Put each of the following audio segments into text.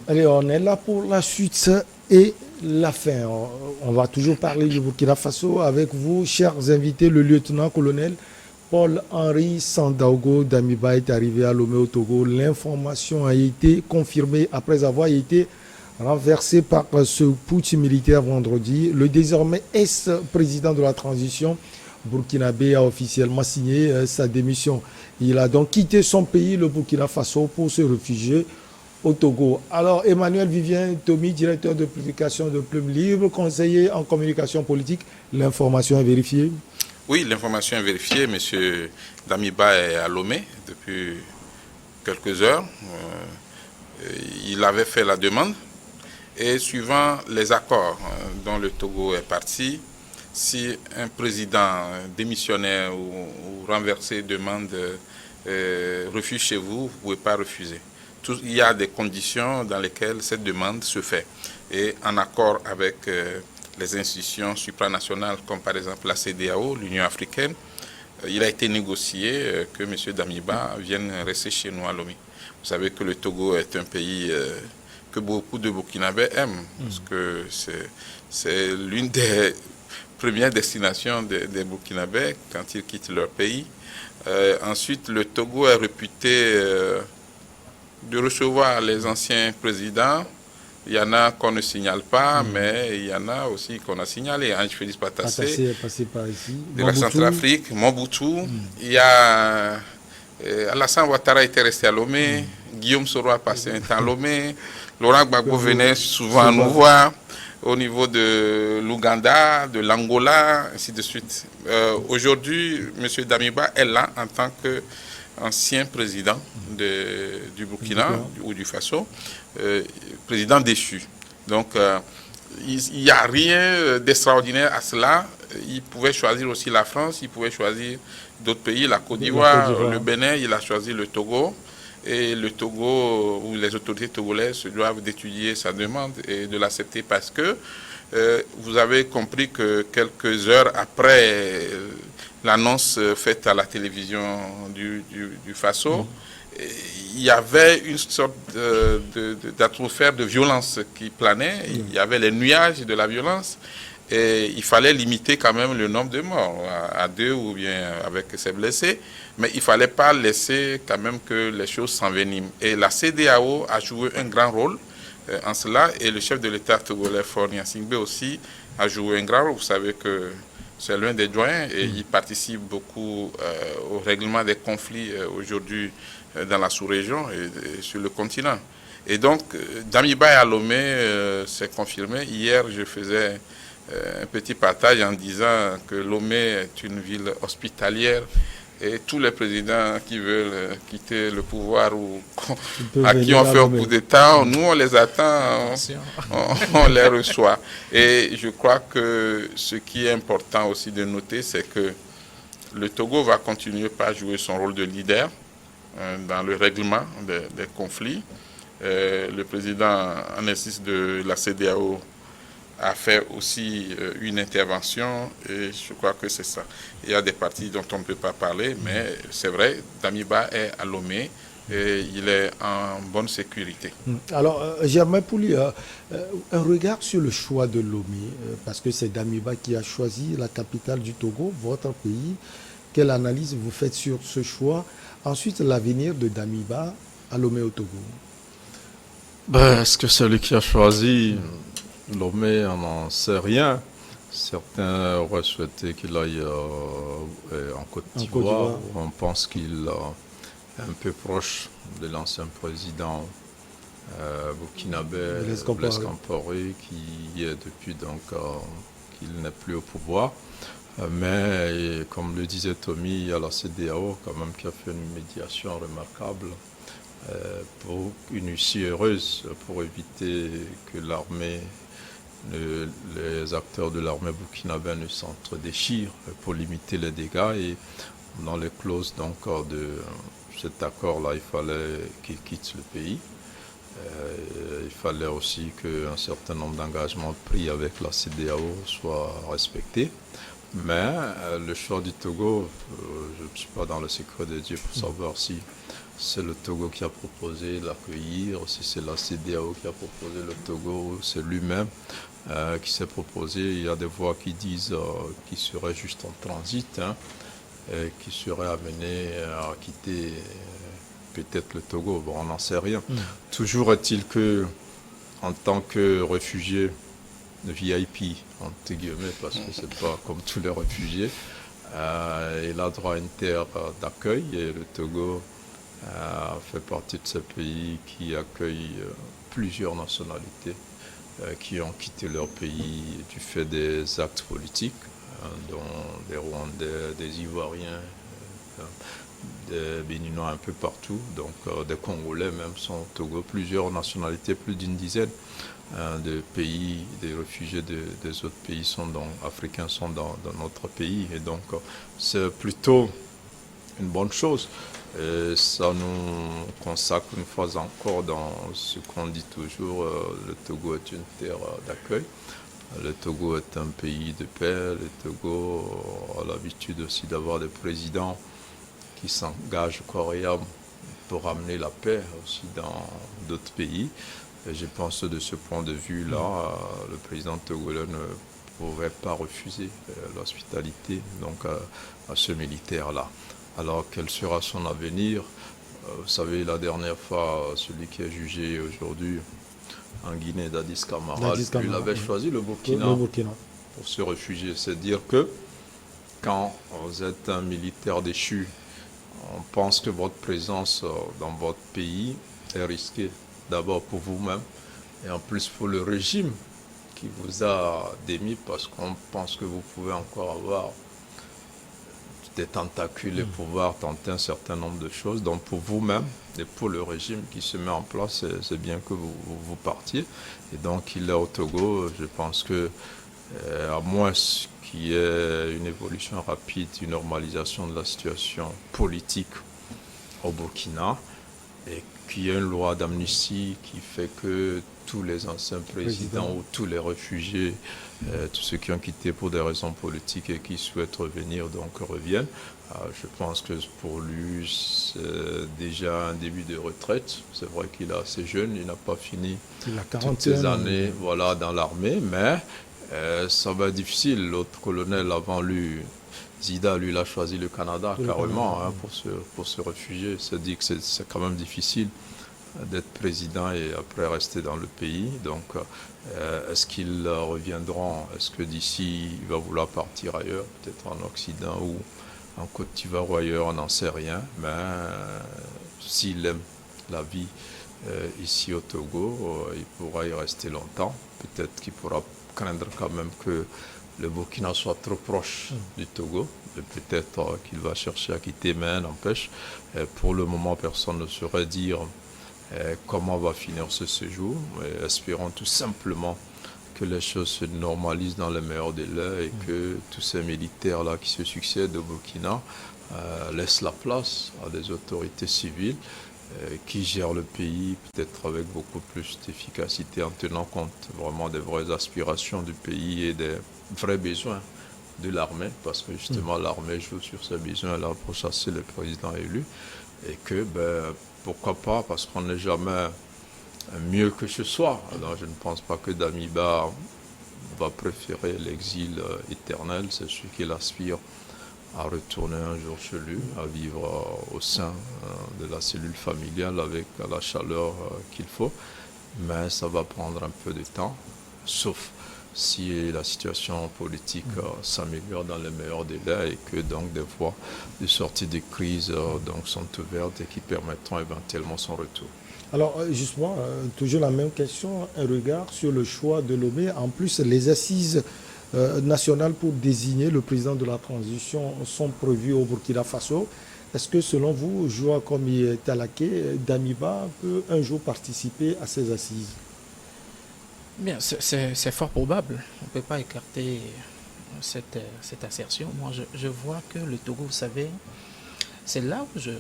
Allez, on est là pour la suite et la fin. On va toujours parler du Burkina Faso avec vous, chers invités. Le lieutenant-colonel Paul-Henri Sandaogo Damiba est arrivé à Lomé au Togo. L'information a été confirmée après avoir été renversé par ce putsch militaire vendredi. Le désormais ex-président de la transition burkinabé a officiellement signé sa démission. Il a donc quitté son pays, le Burkina Faso, pour se réfugier au Togo. Alors, Emmanuel Vivien Tomi, directeur de publication de Plume Libre, conseiller en communication politique, l'information est vérifiée? Oui, l'information est vérifiée. Monsieur Damiba est à Lomé depuis quelques heures. Il avait fait la demande et suivant les accords dont le Togo est parti, si un président démissionnaire ou renversé demande refuge chez vous, vous ne pouvez pas refuser. Il y a des conditions dans lesquelles cette demande se fait. Et en accord avec les institutions supranationales, comme par exemple la CEDEAO, l'Union africaine, il a été négocié que M. Damiba vienne rester chez nous à Lomé. Vous savez que le Togo est un pays que beaucoup de Burkinabés aiment, parce que c'est l'une des premières destinations des Burkinabés quand ils quittent leur pays. Ensuite, le Togo est réputé de recevoir les anciens présidents. Il y en a qu'on ne signale pas, mais il y en a aussi qu'on a signalé. Ange Félix Patassé est passé par ici. De la Centrafrique, Mobutu. Il y a Alassane Ouattara était resté à Lomé, Guillaume Soro a passé un temps à Lomé, Laurent Gbagbo venait souvent nous voir au niveau de l'Ouganda, de l'Angola, ainsi de suite. Aujourd'hui, M. Damiba est là en tant qu'ancien président du Burkina ou du Faso, président déchu. Donc, il n'y a rien d'extraordinaire à cela. Il pouvait choisir aussi la France, il pouvait choisir d'autres pays, la Côte d'Ivoire, le Bénin, il a choisi le Togo. Et le Togo, ou les autorités togolaises se doivent d'étudier sa demande et de l'accepter parce que vous avez compris que quelques heures après l'annonce faite à la télévision du Faso, il y avait une sorte d'atmosphère de violence qui planait. Il y avait les nuages de la violence. Et il fallait limiter quand même le nombre de morts à 2 ou bien avec ses blessés. Mais il ne fallait pas laisser quand même que les choses s'enveniment. Et la CEDEAO a joué un grand rôle en cela. Et le chef de l'État togolais, Faure Gnassingbé aussi, a joué un grand rôle. Vous savez que c'est l'un des doyens et il participe beaucoup au règlement des conflits aujourd'hui dans la sous-région et sur le continent. Et donc, Damiba et Lomé, c'est confirmé. Hier, je faisais un petit partage en disant que Lomé est une ville hospitalière et tous les présidents qui veulent quitter le pouvoir ou à qui on fait un coup d'État, nous on les attend, on les reçoit. Et je crois que ce qui est important aussi de noter, c'est que le Togo va continuer par jouer son rôle de leader dans le règlement des conflits. Le président en exercice de la CEDEAO a fait aussi une intervention et je crois que c'est ça. Il y a des parties dont on ne peut pas parler, mais c'est vrai, Damiba est à Lomé et il est en bonne sécurité. Alors, Germain Pouli, un regard sur le choix de Lomé, parce que c'est Damiba qui a choisi la capitale du Togo, votre pays. Quelle analyse vous faites sur ce choix? Ensuite, l'avenir de Damiba à Lomé au Togo. Est-ce que c'est lui qui a choisi Lomé, on n'en sait rien. Certains auraient souhaité qu'il aille en Côte d'Ivoire. On pense qu'il est un peu proche de l'ancien président burkinabé, Blaise Compaoré, qui est depuis donc qu'il n'est plus au pouvoir. Mais comme le disait Tommy, il y a la CEDEAO quand même qui a fait une médiation remarquable pour une issue heureuse pour éviter que l'armée les acteurs de l'armée burkinabé ne s'entre-déchirent pour limiter les dégâts et dans les clauses donc de cet accord-là, il fallait qu'il quitte le pays. Il fallait aussi qu'un certain nombre d'engagements pris avec la CEDEAO soient respectés. Mais le choix du Togo, je ne suis pas dans le secret de Dieu pour savoir si c'est le Togo qui a proposé l'accueillir, si c'est la CEDEAO qui a proposé le Togo, c'est lui-même qui s'est proposé. Il y a des voix qui disent qu'il serait juste en transit, et qui serait amené à quitter peut-être le Togo. Bon, on n'en sait rien. Toujours est-il que, en tant que réfugié VIP, entre guillemets, parce que c'est pas comme tous les réfugiés, il a droit à une terre d'accueil, et le Togo fait partie de ces pays qui accueillent plusieurs nationalités qui ont quitté leur pays du fait des actes politiques, dont des Rwandais, des Ivoiriens, des Béninois un peu partout, donc des Congolais même sont au Togo, plusieurs nationalités, plus d'une dizaine de pays, des réfugiés des autres pays africains sont dans notre pays, et donc c'est plutôt une bonne chose. Et ça nous consacre une fois encore dans ce qu'on dit toujours, le Togo est une terre d'accueil. Le Togo est un pays de paix. Le Togo a l'habitude aussi d'avoir des présidents qui s'engagent corps et âme pour ramener la paix aussi dans d'autres pays. Et je pense que de ce point de vue-là, le président togolais ne pourrait pas refuser l'hospitalité donc à ce militaire-là. Alors, quel sera son avenir? Vous savez, la dernière fois, celui qui est jugé aujourd'hui en Guinée, Dadis Camara, il avait choisi le Burkina pour se réfugier. C'est dire que quand vous êtes un militaire déchu, on pense que votre présence dans votre pays est risquée. D'abord pour vous-même et en plus pour le régime qui vous a démis, parce qu'on pense que vous pouvez encore avoir des tentacules et pouvoir tenter un certain nombre de choses. Donc pour vous-même et pour le régime qui se met en place, c'est bien que vous partiez. Et donc il est au Togo. Je pense que à moins qu'il y ait une évolution rapide, une normalisation de la situation politique au Burkina, et qu'il y ait une loi d'amnistie qui fait que tous les anciens présidents ou tous les réfugiés, tous ceux qui ont quitté pour des raisons politiques et qui souhaitent revenir, donc reviennent. Je pense que pour lui, c'est déjà un début de retraite. C'est vrai qu'il est assez jeune, il n'a pas fini toutes ces années dans l'armée, mais ça va être difficile. L'autre colonel avant lui, Zida, lui, il a choisi le Canada carrément pour se réfugier. Ça dit que c'est quand même difficile d'être président et après rester dans le pays. Donc, est-ce qu'ils reviendront? Est-ce que d'ici, il va vouloir partir ailleurs, peut-être en Occident ou en Côte d'Ivoire ou ailleurs, on n'en sait rien. Mais s'il aime la vie ici au Togo, il pourra y rester longtemps. Peut-être qu'il pourra craindre quand même que le Burkina soit trop proche du Togo. Peut-être qu'il va chercher à quitter, mais n'empêche, pour le moment, personne ne saurait dire comment va finir ce séjour. Espérons tout simplement que les choses se normalisent dans les meilleurs délais et que tous ces militaires-là qui se succèdent au Burkina laissent la place à des autorités civiles qui gèrent le pays peut-être avec beaucoup plus d'efficacité en tenant compte vraiment des vraies aspirations du pays et des vrais besoins de l'armée, parce que justement l'armée joue sur ces besoins-là pour chasser les présidents élus, et que pourquoi pas, parce qu'on n'est jamais mieux que ce soit. Alors je ne pense pas que Damiba va préférer l'exil éternel. C'est celui qui aspire à retourner un jour chez lui, à vivre au sein de la cellule familiale avec la chaleur qu'il faut. Mais ça va prendre un peu de temps, sauf si la situation politique s'améliore dans les meilleurs délais et que donc des voies de sortie de crise donc sont ouvertes et qui permettront éventuellement son retour. Alors justement, toujours la même question, un regard sur le choix de Lomé. En plus, les assises nationales pour désigner le président de la transition sont prévues au Burkina Faso. Est-ce que selon vous, joueur comme Talaké, Damiba peut un jour participer à ces assises? Bien, c'est fort probable. On ne peut pas écarter cette assertion. Moi, je vois que le Togo, vous savez, c'est là où je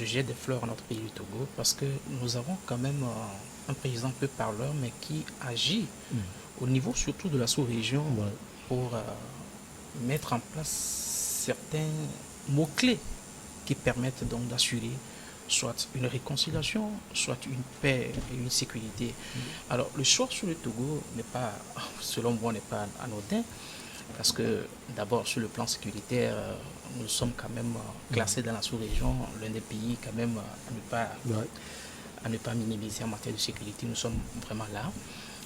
jette des fleurs à notre pays du Togo, parce que nous avons quand même un président peu parleur, mais qui agit au niveau surtout de la sous-région pour mettre en place certains mots-clés qui permettent donc d'assurer soit une réconciliation, soit une paix et une sécurité. Alors, le choix sur le Togo n'est pas, selon moi, n'est pas anodin, parce que d'abord, sur le plan sécuritaire, nous sommes quand même classés dans la sous-région, l'un des pays quand même à ne pas minimiser en matière de sécurité. Nous sommes vraiment là.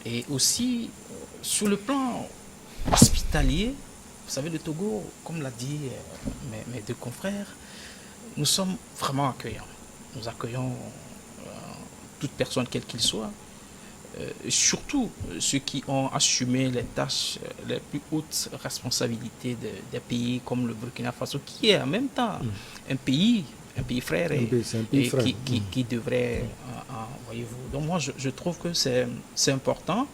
Et aussi, sur le plan hospitalier, vous savez, le Togo, comme l'a dit mes deux confrères, nous sommes vraiment accueillants. Nous accueillons toute personne, quelle qu'il soit, surtout ceux qui ont assumé les tâches, les plus hautes responsabilités des pays comme le Burkina Faso, qui est en même temps un pays frère qui devrait, voyez-vous. Donc moi, je trouve que c'est important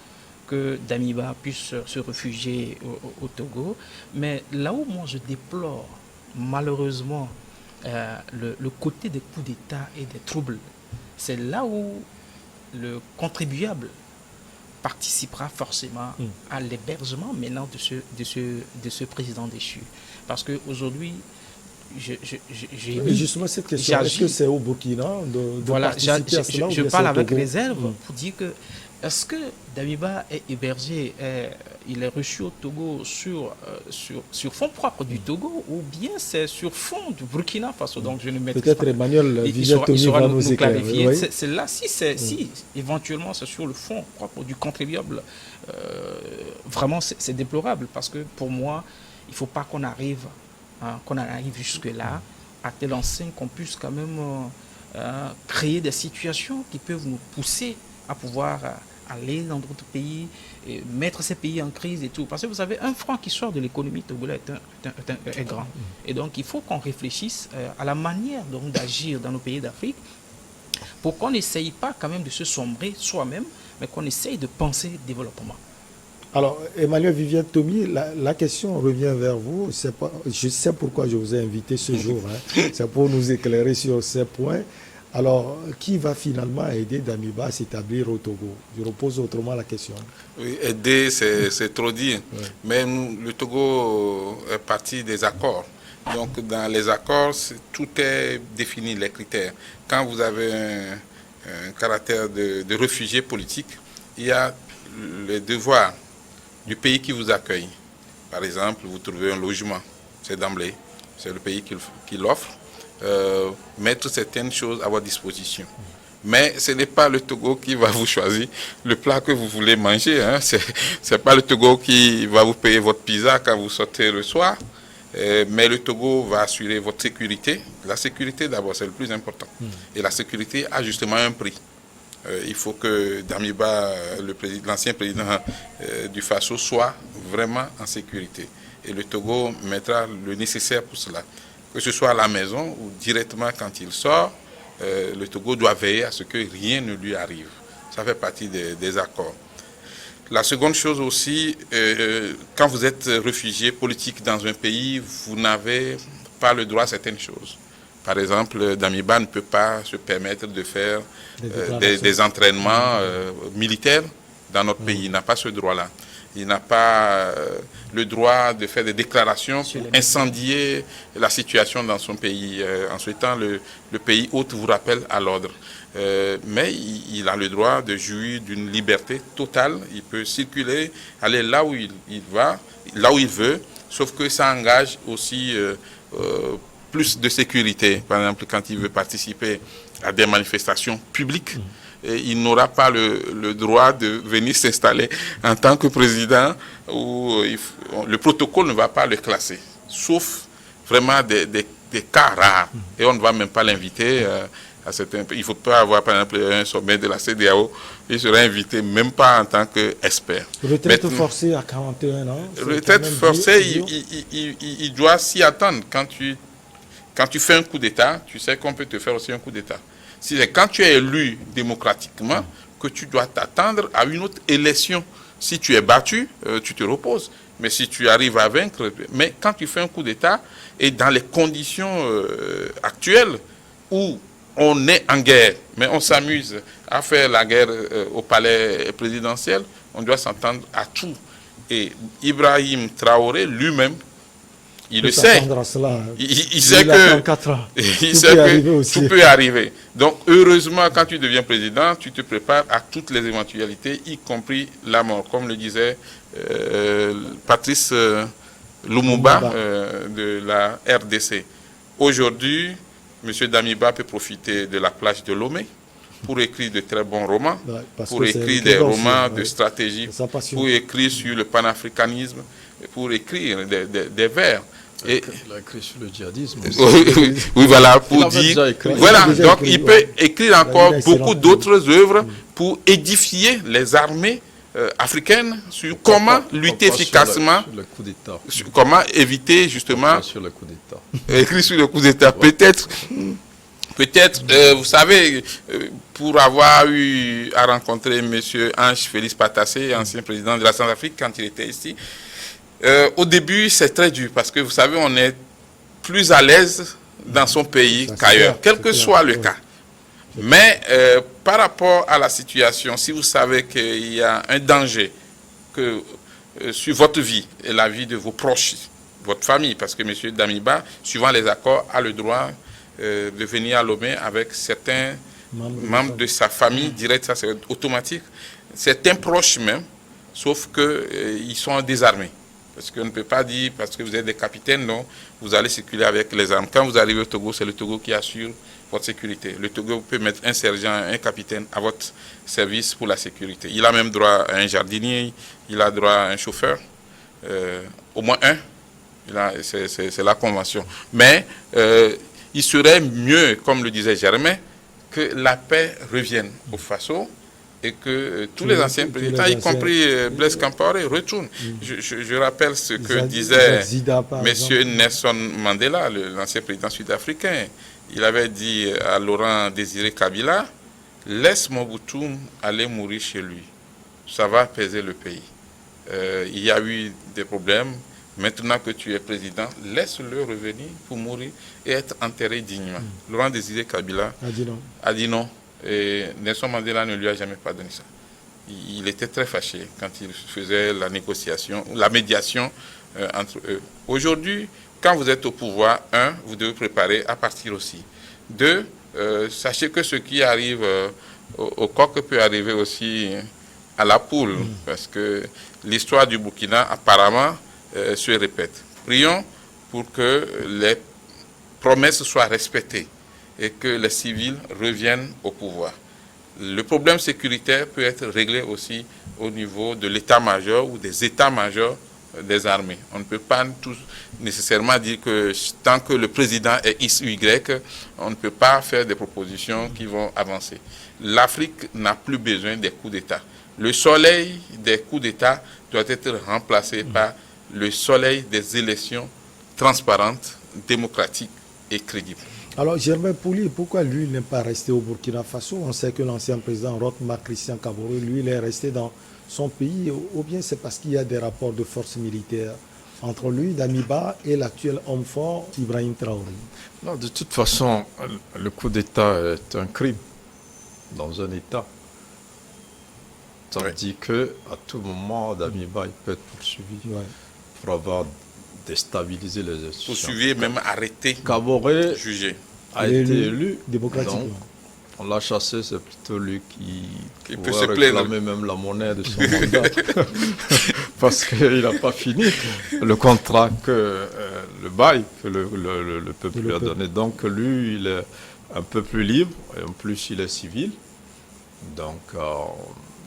que Damiba puisse se réfugier au Togo. Mais là où moi je déplore malheureusement le côté des coups d'État et des troubles, c'est là où le contribuable participera forcément à l'hébergement maintenant de ce président déchu. Parce qu'aujourd'hui, justement cette question, est-ce que c'est au Burkina de participer à cela, je parle avec réserve pour dire que est-ce que Damiba est hébergé, il est reçu au Togo sur fonds propres du Togo ou bien c'est sur fonds du Burkina Faso? Donc je ne maîtrise peut-être pas. Emmanuel Vivien-Tomi va nous clarifier. Oui. C'est là, si éventuellement c'est sur le fonds propre du contribuable, vraiment c'est déplorable parce que pour moi, il ne faut pas qu'on arrive jusque-là à telle enseigne qu'on puisse quand même créer des situations qui peuvent nous pousser à pouvoir aller dans d'autres pays, et mettre ces pays en crise et tout. Parce que vous savez, un franc qui sort de l'économie togolaise est grand. Et donc, il faut qu'on réfléchisse à la manière d'agir dans nos pays d'Afrique pour qu'on n'essaye pas quand même de se sombrer soi-même, mais qu'on essaye de penser développement. Alors, Emmanuel Vivien-Tomi, la question revient vers vous. Je sais pourquoi je vous ai invité ce jour. C'est pour nous éclairer sur ces points. Alors, qui va finalement aider Damiba à s'établir au Togo? Je repose autrement la question. Oui, aider, c'est trop dire. Ouais. Mais le Togo est parti des accords. Donc, dans les accords, tout est défini, les critères. Quand vous avez un caractère de réfugié politique, il y a les devoirs du pays qui vous accueille. Par exemple, vous trouvez un logement, c'est d'emblée, c'est le pays qui l'offre. Mettre certaines choses à votre disposition. Mais ce n'est pas le Togo qui va vous choisir le plat que vous voulez manger. Hein. Ce n'est pas le Togo qui va vous payer votre pizza quand vous sortez le soir. Mais le Togo va assurer votre sécurité. La sécurité, d'abord, c'est le plus important. Et la sécurité a justement un prix. Il faut que Damiba, l'ancien président du Faso, soit vraiment en sécurité. Et le Togo mettra le nécessaire pour cela. Que ce soit à la maison ou directement quand il sort, le Togo doit veiller à ce que rien ne lui arrive. Ça fait partie des accords. La seconde chose aussi, quand vous êtes réfugié politique dans un pays, vous n'avez pas le droit à certaines choses. Par exemple, Damiba ne peut pas se permettre de faire des entraînements militaires dans notre pays. Il n'a pas ce droit-là. Il n'a pas le droit de faire des déclarations pour incendier la situation dans son pays. En souhaitant le pays hôte vous rappelle à l'ordre. Mais il a le droit de jouir d'une liberté totale. Il peut circuler, aller là où il va, là où il veut, sauf que ça engage aussi plus de sécurité. Par exemple, quand il veut participer à des manifestations publiques, et il n'aura pas le droit de venir s'installer en tant que président où le protocole ne va pas le classer, sauf vraiment des cas rares. Et on ne va même pas l'inviter à certains pays. Il ne faut pas avoir, par exemple, un sommet de la CEDEAO. Il sera invité même pas en tant qu'expert. Retraite forcée à 41 ans. Retraite forcée, il doit s'y attendre. Quand tu fais un coup d'État, tu sais qu'on peut te faire aussi un coup d'État. C'est quand tu es élu démocratiquement que tu dois t'attendre à une autre élection. Si tu es battu, tu te reposes. Mais si tu arrives à vaincre, mais quand tu fais un coup d'État et dans les conditions actuelles où on est en guerre, mais on s'amuse à faire la guerre au palais présidentiel, on doit s'entendre à tout. Et Ibrahim Traoré lui-même Il le sait. Il sait que, il sait que tout peut arriver. Donc, heureusement, quand tu deviens président, tu te prépares à toutes les éventualités, y compris la mort. Comme le disait Patrice Lumumba de la RDC. Aujourd'hui, M. Damiba peut profiter de la plage de Lomé pour écrire de très bons romans, pour écrire des romans de stratégie, pour écrire sur le panafricanisme, pour écrire des vers. Et il a écrit sur le djihadisme. Oui, voilà, pour dire. Voilà, donc il peut écrire encore beaucoup d'autres œuvres pour édifier les armées africaines sur comment lutter efficacement, sur le coup d'État. Sur comment éviter justement. Sur le coup d'État. Écrit sur le coup d'État. Peut-être, vous savez, pour avoir eu à rencontrer M. Ange Félix Patassé, ancien président de la Centrafrique, quand il était ici, au début, c'est très dur parce que vous savez, on est plus à l'aise dans son pays qu'ailleurs, quel que soit le cas. Mais par rapport à la situation, si vous savez qu'il y a un danger que, sur votre vie et la vie de vos proches, votre famille, parce que M. Damiba, suivant les accords, a le droit de venir à Lomé avec certains membres de sa famille, direct, ça c'est automatique, certains proches même, sauf qu'ils sont désarmés. Parce qu'on ne peut pas dire, parce que vous êtes des capitaines, non, vous allez circuler avec les armes. Quand vous arrivez au Togo, c'est le Togo qui assure votre sécurité. Le Togo peut mettre un sergent, un capitaine à votre service pour la sécurité. Il a même droit à un jardinier, il a droit à un chauffeur, au moins un. C'est la convention. Mais il serait mieux, comme le disait Germain, que la paix revienne au Faso et que tous les anciens présidents, y compris Blaise Compaoré, retournent. Je rappelle ce que disait M. Nelson Mandela, l'ancien président sud-africain. Il avait dit à Laurent Désiré Kabila, « Laisse Mobutu aller mourir chez lui. Ça va apaiser le pays. Il y a eu des problèmes. Maintenant que tu es président, laisse-le revenir pour mourir et être enterré dignement. » Laurent Désiré Kabila a dit non. Et Nelson Mandela ne lui a jamais pardonné ça. Il était très fâché quand il faisait la négociation, la médiation entre eux. Aujourd'hui, quand vous êtes au pouvoir, un, vous devez préparer à partir aussi. Deux, sachez que ce qui arrive au coq peut arriver aussi à la poule, parce que l'histoire du Burkina apparemment se répète. Prions pour que les promesses soient respectées et que les civils reviennent au pouvoir. Le problème sécuritaire peut être réglé aussi au niveau de l'état-major ou des états-majors des armées. On ne peut pas tous nécessairement dire que tant que le président est X ou Y, on ne peut pas faire des propositions qui vont avancer. L'Afrique n'a plus besoin des coups d'État. Le soleil des coups d'État doit être remplacé par le soleil des élections transparentes, démocratiques et crédibles. Alors, Germain Pouli, pourquoi lui n'est pas resté au Burkina Faso? On sait que l'ancien président Roch-Marc Christian Kaboré, lui, il est resté dans son pays, ou bien c'est parce qu'il y a des rapports de force militaire entre lui, Damiba, et l'actuel homme fort, Ibrahim Traoré? Non, de toute façon, le coup d'État est un crime dans un État. Tandis que à tout moment, Damiba il peut être poursuivi pour avoir déstabilisé les institutions. Poursuivi, même arrêté, Kaboré jugé. A été élu démocratiquement. Donc, on l'a chassé, c'est plutôt lui qui peut se réclamer même la monnaie de son mandat. Parce qu'il n'a pas fini le contrat que le bail que le peuple lui a donné. Donc lui, il est un peu plus libre et en plus il est civil. Donc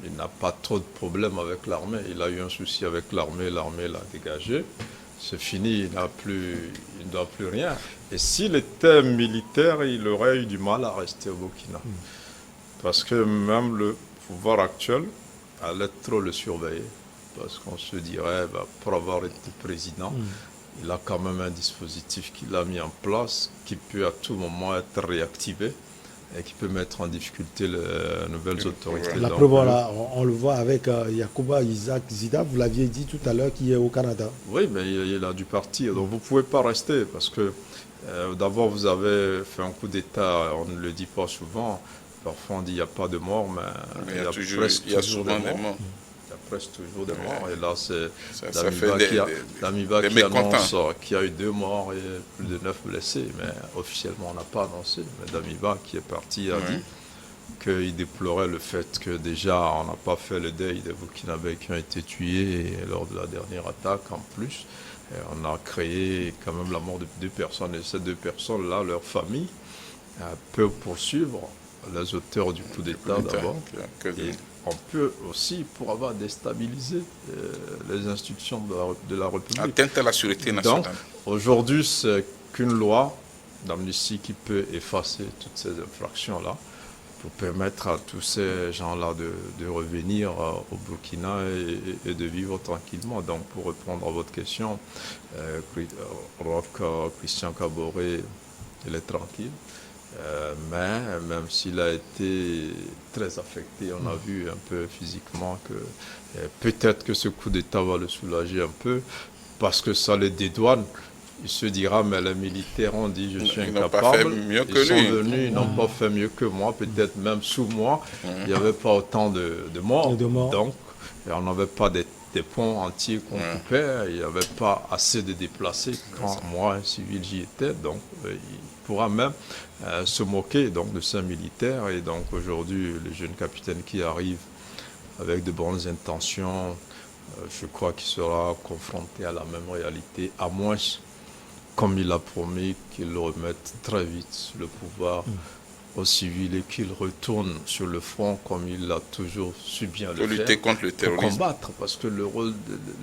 il n'a pas trop de problèmes avec l'armée. Il a eu un souci avec l'armée l'a dégagé. C'est fini, il ne doit plus rien. Et s'il était militaire, il aurait eu du mal à rester au Burkina. Parce que même le pouvoir actuel allait trop le surveiller. Parce qu'on se dirait, pour avoir été président, il a quand même un dispositif qu'il a mis en place qui peut à tout moment être réactivé et qui peut mettre en difficulté les nouvelles autorités. La preuve, on le voit avec Yacouba Isaac Zida, vous l'aviez dit tout à l'heure, qui est au Canada. Oui, mais il a dû partir, donc vous ne pouvez pas rester, parce que d'abord vous avez fait un coup d'État, on ne le dit pas souvent, parfois on dit qu'il n'y a pas de mort, mais il y a souvent des morts. Il y a presque toujours des morts. Et là, c'est Ça fait Damiba des qui mécontents. annonce qu'il y a eu 2 morts et plus de 9 blessés. Mais officiellement, on n'a pas annoncé. Mais Damiba, qui est parti, a dit qu'il déplorait le fait que déjà, on n'a pas fait le deuil des Burkinabés qui ont été tués lors de la dernière attaque en plus. Et on a créé quand même la mort de 2 personnes. Et ces 2 personnes-là, leur famille, peuvent poursuivre les auteurs du coup d'État d'abord. Et on peut aussi, pour avoir déstabilisé les institutions de la République. Atteinte à la sûreté nationale. Donc, aujourd'hui, c'est qu'une loi d'amnistie qui peut effacer toutes ces infractions-là pour permettre à tous ces gens-là de revenir au Burkina et de vivre tranquillement. Donc, pour répondre à votre question, Christian Kaboré, il est tranquille. Mais même s'il a été très affecté, on a vu un peu physiquement que peut-être que ce coup d'État va le soulager un peu parce que ça le dédouane. Il se dira, mais les militaires ont dit, je suis incapable. Ils n'ont pas fait mieux que lui. Ils sont venus, ils n'ont pas fait mieux que moi, peut-être même sous moi. Il n'y avait pas autant de morts. Donc, on n'avait pas des ponts entiers qu'on coupait, il n'y avait pas assez de déplacés quand moi, un civil, j'y étais. Donc, il pourra même se moquer donc, de ces militaires. Et donc, aujourd'hui, le jeune capitaine qui arrive avec de bonnes intentions, je crois qu'il sera confronté à la même réalité, à moins, comme il a promis, qu'il remette très vite le pouvoir aux civils et qu'il retourne sur le front comme il l'a toujours su bien le faire. Pour lutter contre le terrorisme. Pour combattre, parce que le rôle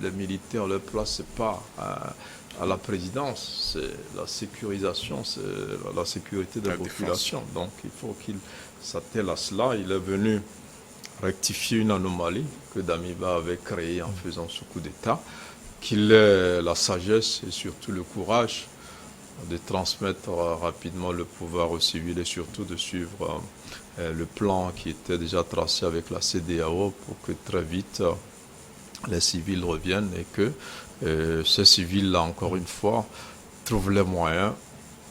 des militaires, leur place, ce n'est pas à la présidence, c'est la sécurisation, c'est la sécurité de la population. Donc il faut qu'il s'attelle à cela. Il est venu rectifier une anomalie que Damiba avait créée en faisant ce coup d'État, qu'il ait la sagesse et surtout le courage de transmettre rapidement le pouvoir aux civils et surtout de suivre le plan qui était déjà tracé avec la CEDEAO pour que très vite les civils reviennent et que ces civils-là, encore une fois, trouvent les moyens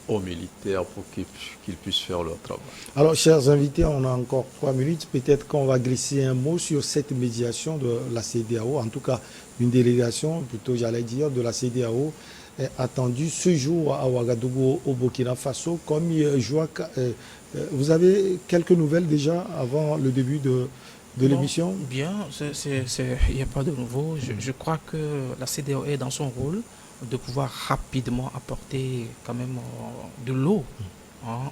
aux militaires pour qu'ils puissent faire leur travail. Alors, chers invités, on a encore 3 minutes. Peut-être qu'on va glisser un mot sur cette médiation de la CEDEAO. En tout cas, une délégation, plutôt j'allais dire, de la CEDEAO est attendue ce jour à Ouagadougou, au Burkina Faso. Comme vous avez quelques nouvelles déjà avant le début de l'émission? Bien, il n'y a pas de nouveau. Je crois que la CEDEAO est dans son rôle de pouvoir rapidement apporter quand même de l'eau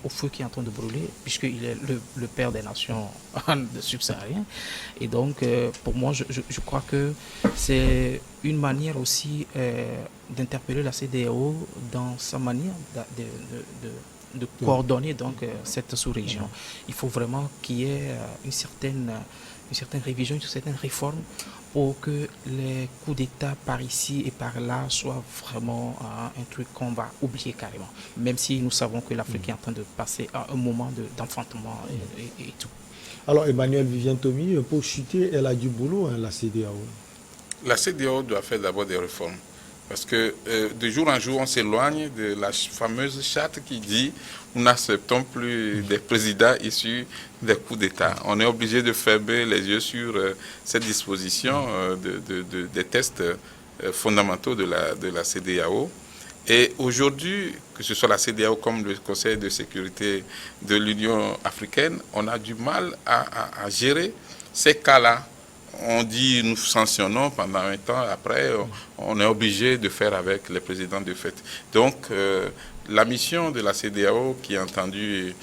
au feu qui est en train de brûler, puisqu'il est le père des nations subsahariennes. Et donc, pour moi, je crois que c'est une manière aussi d'interpeller la CEDEAO dans sa manière de coordonner donc, cette sous-région. Il faut vraiment qu'il y ait une certaine révision, une certaine réforme pour que les coups d'État par ici et par là soient vraiment un truc qu'on va oublier carrément. Même si nous savons que l'Afrique est en train de passer à un moment d'enfantement et tout. Alors Emmanuel Vivien Tomi, pour chuter, elle a du boulot, la CEDEAO. La CEDEAO doit faire d'abord des réformes. Parce que de jour en jour, on s'éloigne de la fameuse charte qui dit nous n'acceptons plus des présidents issus des coups d'État. On est obligé de fermer les yeux sur cette disposition des tests fondamentaux de la CEDEAO. Et aujourd'hui, que ce soit la CEDEAO comme le Conseil de sécurité de l'Union africaine, on a du mal à gérer ces cas-là. On dit nous sanctionnons pendant un temps, après on est obligé de faire avec les présidents de fait. Donc la mission de la CEDEAO qui est entendue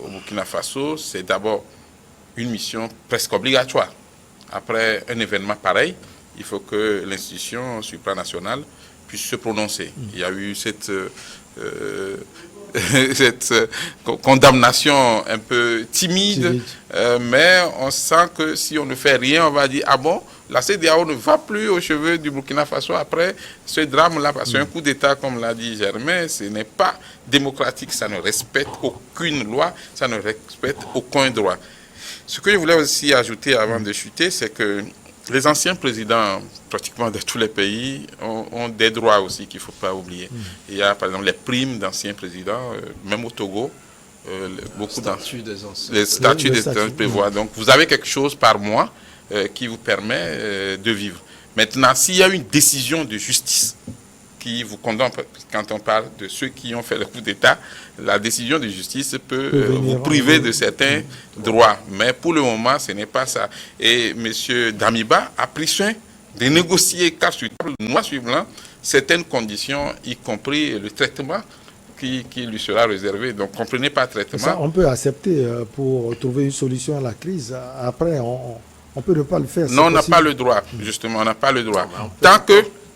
au Burkina Faso, c'est d'abord une mission presque obligatoire. Après un événement pareil, il faut que l'institution supranationale puisse se prononcer. Il y a eu cette condamnation un peu timide, mais on sent que si on ne fait rien, on va dire, ah bon, la CEDEAO ne va plus aux cheveux du Burkina Faso après ce drame-là, parce qu'un coup d'État, comme l'a dit Germain, ce n'est pas démocratique, ça ne respecte aucune loi, ça ne respecte aucun droit. Ce que je voulais aussi ajouter avant de chuter, c'est que les anciens présidents, pratiquement de tous les pays, ont des droits aussi qu'il ne faut pas oublier. Il y a par exemple les primes d'anciens présidents, même au Togo, beaucoup statut des anciens. Les statuts des anciens prévoient. Donc vous avez quelque chose par mois qui vous permet de vivre. Maintenant, s'il y a une décision de justice qui vous condamne, quand on parle de ceux qui ont fait le coup d'État, la décision de justice peut vous priver de certains droits. Mais pour le moment, ce n'est pas ça. Et M. Damiba a pris soin de négocier carte sur table, noir sur blanc, certaines conditions, y compris le traitement qui lui sera réservé. Donc, comprenez pas traitement. Ça, on peut accepter pour trouver une solution à la crise. Après, on peut ne pas le faire. Non, on n'a pas le droit, justement, on n'a pas le droit.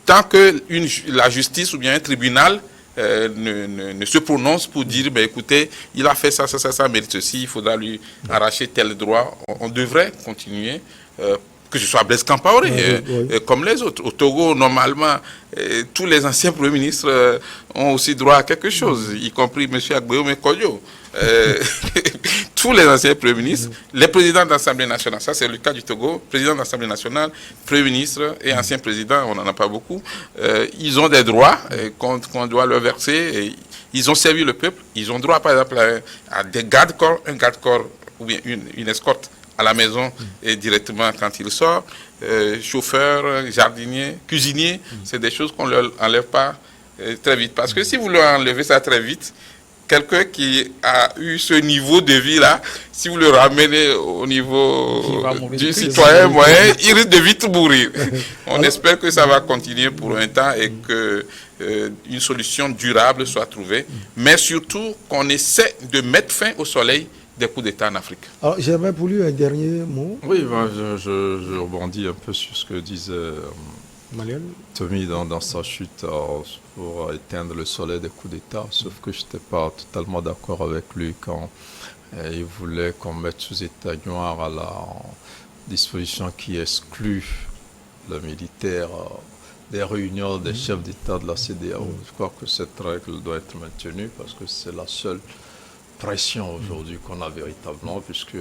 Tant que la justice ou bien un tribunal ne se prononce pour dire, ben, écoutez, il a fait ça, mérite ceci, il faudra lui arracher tel droit, on devrait continuer, que ce soit Blaise Compaoré, comme les autres. Au Togo, normalement, tous les anciens premiers ministres ont aussi droit à quelque chose, y compris M. Agbeome Kodjo. Tous les anciens premiers ministres, les présidents d'Assemblée nationale, ça c'est le cas du Togo, président d'Assemblée nationale, premier ministre et ancien président, on n'en a pas beaucoup, ils ont des droits qu'on doit leur verser, et ils ont servi le peuple, ils ont droit par exemple à des garde-corps, un garde-corps ou bien une escorte à la maison et directement quand il sort, chauffeur, jardinier, cuisinier, c'est des choses qu'on ne leur enlève pas très vite. Parce que si vous leur enlevez ça très vite, quelqu'un qui a eu ce niveau de vie-là, si vous le ramenez au niveau du citoyen moyen, il risque de vite mourir. On espère que ça va continuer pour un temps et que une solution durable soit trouvée, mais surtout qu'on essaie de mettre fin au soleil des coups d'État en Afrique. Alors, j'aimerais pour lui un dernier mot. Oui, ben, je rebondis un peu sur ce que disait Manuel. Tommy dans sa chute pour éteindre le soleil des coups d'État, sauf que je n'étais pas totalement d'accord avec lui quand il voulait qu'on mette sous état noir à la disposition qui exclut le militaire des réunions des chefs d'État de la CEDEAO. Je crois que cette règle doit être maintenue parce que c'est la seule pression aujourd'hui qu'on a véritablement, puisque...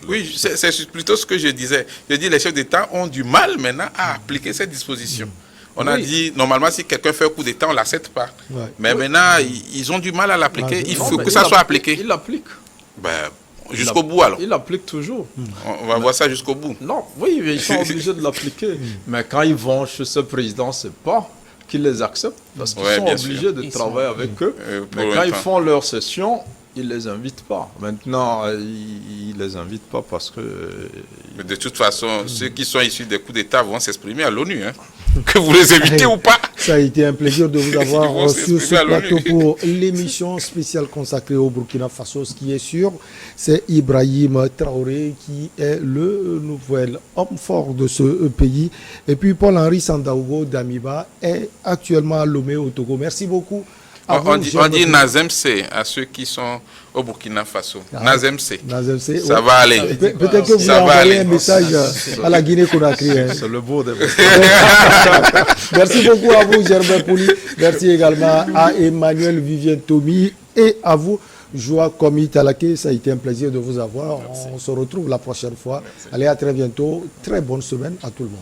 Oui, c'est plutôt ce que je disais. Je dis les chefs d'État ont du mal maintenant à appliquer cette disposition. On a dit, normalement, si quelqu'un fait un coup d'État, on ne l'accepte pas. Ouais. Mais maintenant, ils ont du mal à l'appliquer. Il faut que ça soit appliqué. Il l'applique. Ben, jusqu'au bout, alors. Il l'applique toujours. On va voir ça jusqu'au bout. Non, oui, mais ils sont obligés de l'appliquer. Mais quand ils vont chez ce président, c'est pas qu'ils les acceptent, parce qu'ils sont obligés de travailler avec eux. Mais quand ils font leur session, ils ne les invitent pas. Maintenant, ils ne les invitent pas parce que... De toute façon, ceux qui sont issus des coups d'État vont s'exprimer à l'ONU. Hein. Que vous les invitez ou pas. Ça a été un plaisir de vous avoir sur ce plateau pour l'émission spéciale consacrée au Burkina Faso. Ce qui est sûr, c'est Ibrahim Traoré qui est le nouvel homme fort de ce pays. Et puis Paul-Henri Sandaogo Damiba est actuellement à Lomé au Togo. Merci beaucoup. On dit Nazem-C à ceux qui sont au Burkina Faso. Nazem-C. Nazem-C. Ça va aller. Peut-être que vous envoyez un message à la Guinée-Conakry. C'est le beau des Merci beaucoup à vous, Germain Pouli. Merci également à Emmanuel Vivien Tommy et à vous, Joa Komi Talaké. Ça a été un plaisir de vous avoir. Merci. On se retrouve la prochaine fois. Merci. Allez, à très bientôt. Très bonne semaine à tout le monde.